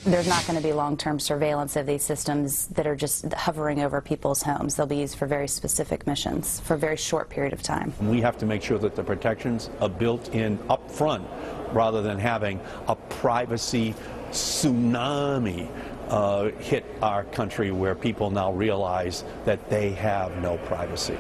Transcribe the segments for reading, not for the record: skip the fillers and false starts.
There's not going to be long-term surveillance of these systems that are just hovering over people's homes. They'll be used for very specific missions for a very short period of time. We have to make sure that the protections are built in up front rather than having a privacy tsunami hit our country where people now realize that they have no privacy.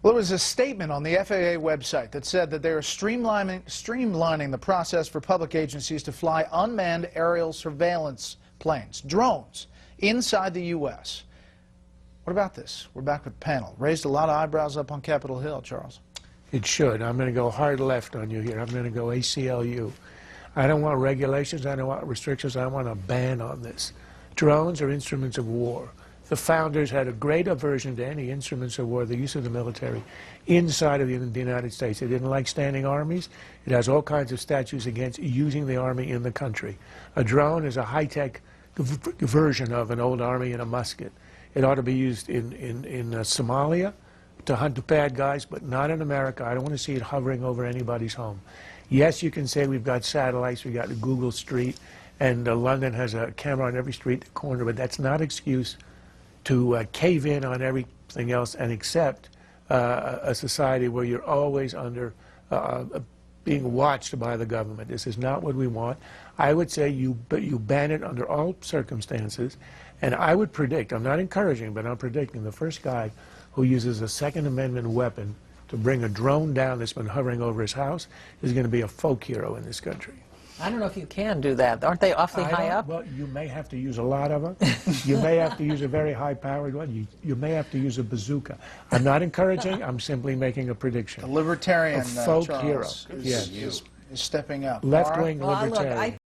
Well, it was a statement on the FAA website that said that they are streamlining the process for public agencies to fly unmanned aerial surveillance planes, drones, inside the U.S. What about this? We're back with the panel. Raised a lot of eyebrows up on Capitol Hill, Charles. It should. I'm going to go hard left on you here. I'm going to go ACLU. I don't want regulations. I don't want restrictions. I want a ban on this. Drones are instruments of war. The founders had a great aversion to any instruments of war, the use of the military, inside of the United States. They didn't like standing armies. It has all kinds of statutes against using the army in the country. A drone is a high-tech version of an old army and a musket. It ought to be used in Somalia to hunt the bad guys, but not in America. I don't want to see it hovering over anybody's home. Yes, you can say we've got satellites, we've got Google Street, and London has a camera on every street corner, but that's not an excuse to cave in on everything else and accept a society where you're always under being watched by the government. This is not what we want. I would say you ban it under all circumstances, and I would predict, I'm not encouraging, but I'm predicting the first guy who uses a Second Amendment weapon to bring a drone down that's been hovering over his house is going to be a folk hero in this country. I don't know if you can do that. Aren't they awfully high up? Well, you may have to use a lot of them. You may have to use a very high-powered one. You may have to use a bazooka. I'm not encouraging. I'm simply making a prediction. The libertarian, a folk Charles, hero. is stepping up. Left-wing libertarian.